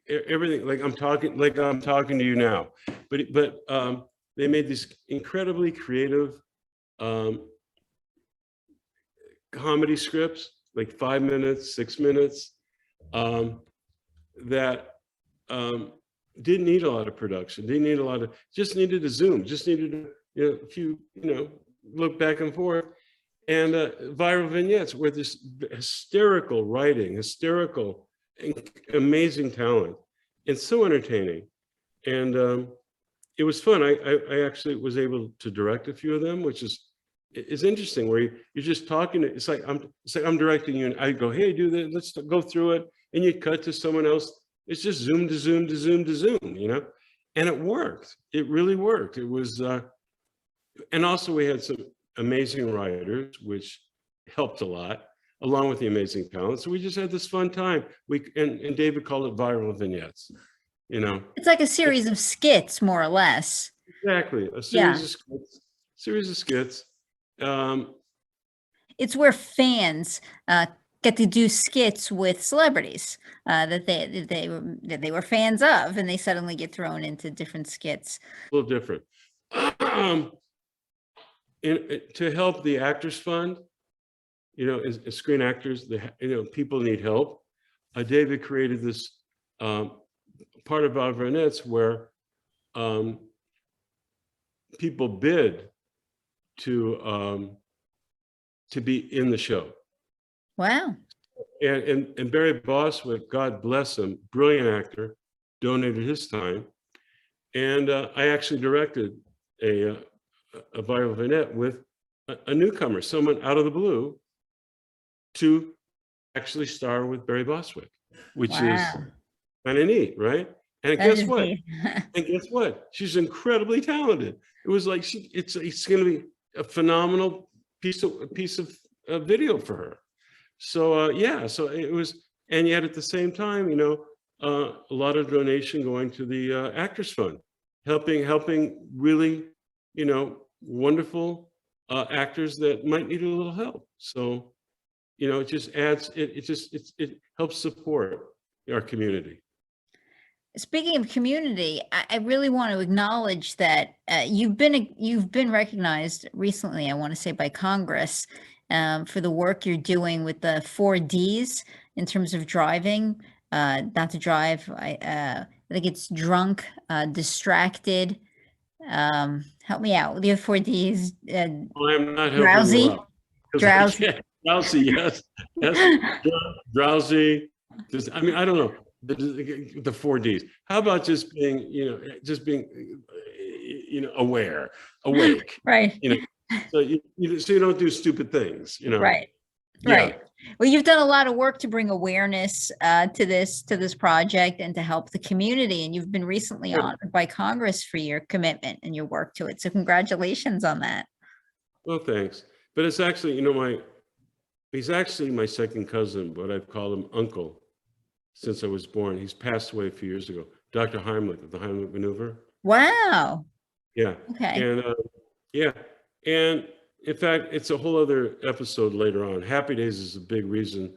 everything, like I'm talking to you now. But they made these incredibly creative comedy scripts, like 5 minutes, 6 minutes. That didn't need a lot of production, just needed a zoom, just needed a few, look back and forth. And viral vignettes were this hysterical writing, amazing talent, and so entertaining. And it was fun. I actually was able to direct a few of them, which is interesting, where you're just talking. It's like I'm directing you, and I go, "Hey, do this. Let's go through it." And you cut to someone else. It's just zoom to zoom to zoom to zoom, and it worked. It really worked. It was, and also we had some amazing writers, which helped a lot, along with the amazing talent. So we just had this fun time. And David called it viral vignettes. It's like a series of skits, more or less. Exactly, a series of skits. It's where fans get to do skits with celebrities that they were fans of, and they suddenly get thrown into different skits. A little different. To help the Actors Fund, as screen actors, people need help. David created this part of our vignettes where people bid to be in the show. Wow. And Barry Bostwick, God bless him, brilliant actor, donated his time. And I actually directed a viral vignette with a newcomer, someone out of the blue, to actually star with Barry Bostwick, which is kind of neat, right? And That guess is what? neat. And guess what? She's incredibly talented. It was like it's going to be a phenomenal piece of video for her. So yeah, so it was, and yet at the same time, a lot of donation going to the Actors Fund, helping really, wonderful actors that might need a little help. So, it just adds, it helps support our community. Speaking of community, I really want to acknowledge that you've been recognized recently, I want to say by Congress, for the work you're doing with the 4Ds in terms of driving, not to drive. I think it's drunk, distracted. Help me out with your 4Ds. I'm not helping you Drowsy, out. 'Cause I drowsy. can't. Drowsy, yes, drowsy. I mean, I don't know. The 4Ds. How about just being, aware, awake, Right. so you don't do stupid things, Right. Yeah. Right. Well, you've done a lot of work to bring awareness to this project and to help the community. And you've been recently honored by Congress for your commitment and your work to it. So congratulations on that. Well, thanks. But it's actually, he's actually my second cousin, but I've called him uncle since I was born. He's passed away a few years ago. Dr. Heimlich of the Heimlich maneuver. Wow. Yeah. Okay. And yeah. And in fact, it's a whole other episode later on. Happy Days is a big reason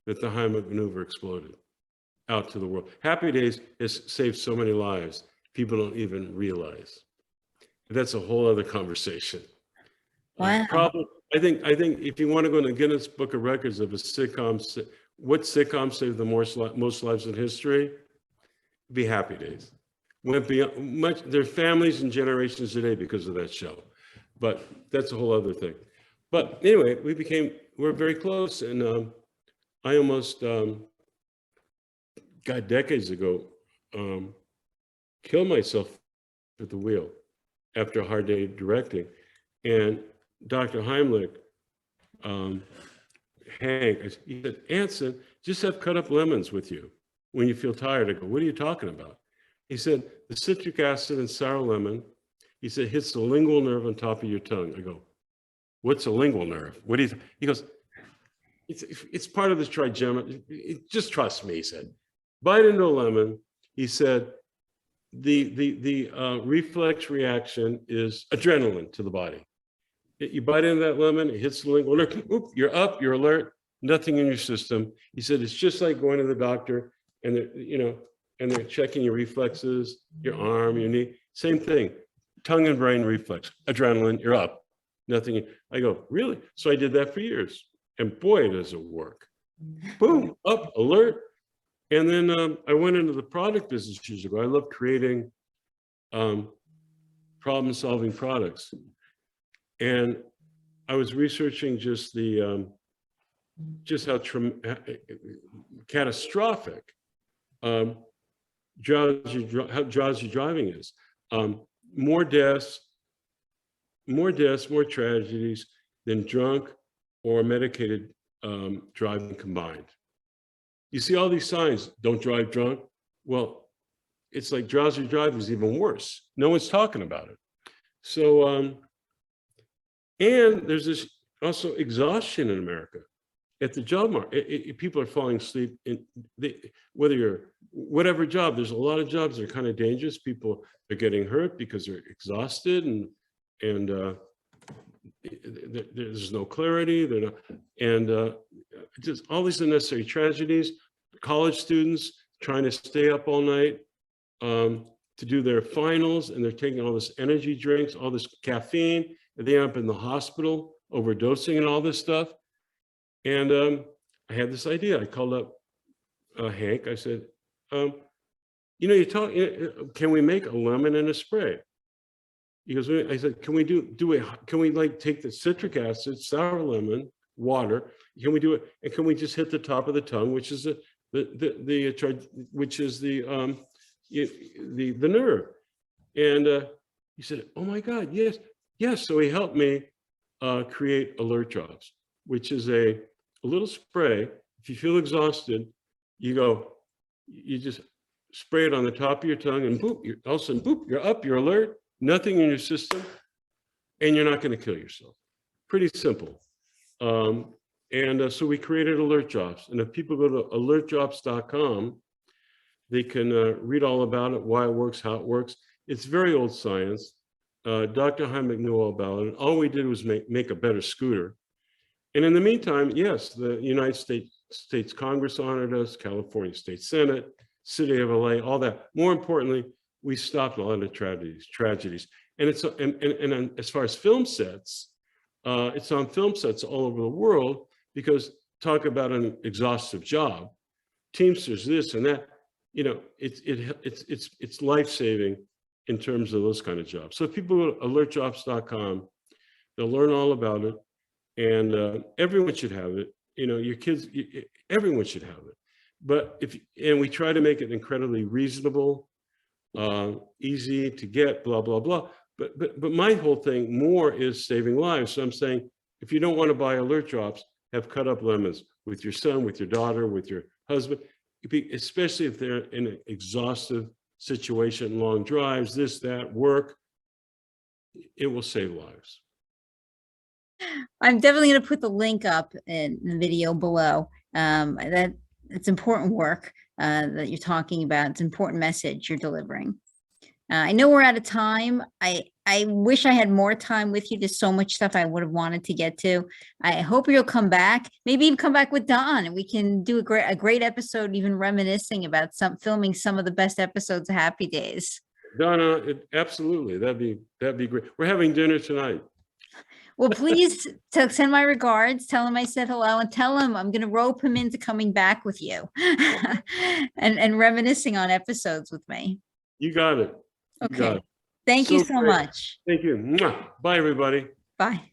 that the Heimlich maneuver exploded out to the world. Happy Days has saved so many lives, people don't even realize. That's a whole other conversation. Wow. Probably, I think if you want to go in the Guinness Book of Records of a sitcom, what sitcom saved the most lives in history? It'd be Happy Days. Went beyond much. There are families and generations today because of that show, but that's a whole other thing. But anyway, we're very close, and I almost got decades ago killed myself at the wheel after a hard day directing, and Dr. Heimlich, Hank, he said, Anson, just have cut up lemons with you when you feel tired. I go, what are you talking about? He said, the citric acid in sour lemon, he said, hits the lingual nerve on top of your tongue. I go, what's a lingual nerve? What do you, he goes, it's part of the trigeminal. Just trust me, he said. Bite into a lemon. He said, the reflex reaction is adrenaline to the body. You bite into that lemon, it hits the lingual nerve, oop, you're up, you're alert, nothing in your system. He said, it's just like going to the doctor and they're checking your reflexes, your arm, your knee, same thing. Tongue and brain reflex, adrenaline, you're up, nothing. I go, really? So I did that for years. And boy, does it work. Boom, up, alert. And then I went into the product business years ago. I love creating problem-solving products. And I was researching just how catastrophic drowsy driving is. More deaths, more tragedies than drunk or medicated driving combined. You see all these signs, don't drive drunk. Well, it's like drowsy driving is even worse. No one's talking about it. So, and there's this also exhaustion in America at the job market. People are falling asleep in whatever job. There's a lot of jobs that are kind of dangerous. People are getting hurt because they're exhausted and there's no clarity. They're not, and just all these unnecessary tragedies. College students trying to stay up all night to do their finals, and they're taking all this energy drinks, all this caffeine, and they end up in the hospital overdosing and all this stuff. And I had this idea. I called up Hank. I said, can we make a lemon in a spray? He goes, I said, can we like take the citric acid, sour lemon, water? Can we do it? And can we just hit the top of the tongue, which is the nerve? And he said, oh my God, yes. So he helped me create Alert Drops, which is a little spray. If you feel exhausted, you just spray it on the top of your tongue, and boop, all of a sudden, boop, you're up, you're alert, nothing in your system, and you're not going to kill yourself. Pretty simple. So we created Alert Drops. And if people go to alertdrops.com, they can read all about it, why it works, how it works. It's very old science. Dr. Heimlich knew all about it. All we did was make a better scooter. And in the meantime, yes, the United States Congress honored us, California State Senate, City of LA, all that. More importantly, we stopped a lot of tragedies. And it's and as far as film sets, it's on film sets all over the world, because talk about an exhaustive job, Teamsters, this and that, you know, it's life-saving in terms of those kind of jobs. So if people go to alertjobs.com, they'll learn all about it, and everyone should have it. You know, your kids, everyone should have it. But and we try to make it incredibly reasonable, easy to get, blah, blah, blah. But my whole thing more is saving lives. So I'm saying, if you don't want to buy Alert Drops, have cut up lemons with your son, with your daughter, with your husband, especially if they're in an exhaustive situation, long drives, this, that, work, it will save lives. I'm definitely going to put the link up in the video below. That it's important work that you're talking about. It's an important message you're delivering. I know we're out of time. I wish I had more time with you. There's so much stuff I would have wanted to get to. I hope you'll come back, maybe even come back with Don, and we can do a great episode, even reminiscing about filming some of the best episodes of Happy Days. Donna, absolutely. That'd be great. We're having dinner tonight. Well, please send my regards. Tell him I said hello, and tell him I'm going to rope him into coming back with you and reminiscing on episodes with me. You got it. Okay. Thank you so much. Thank you. Bye, everybody. Bye.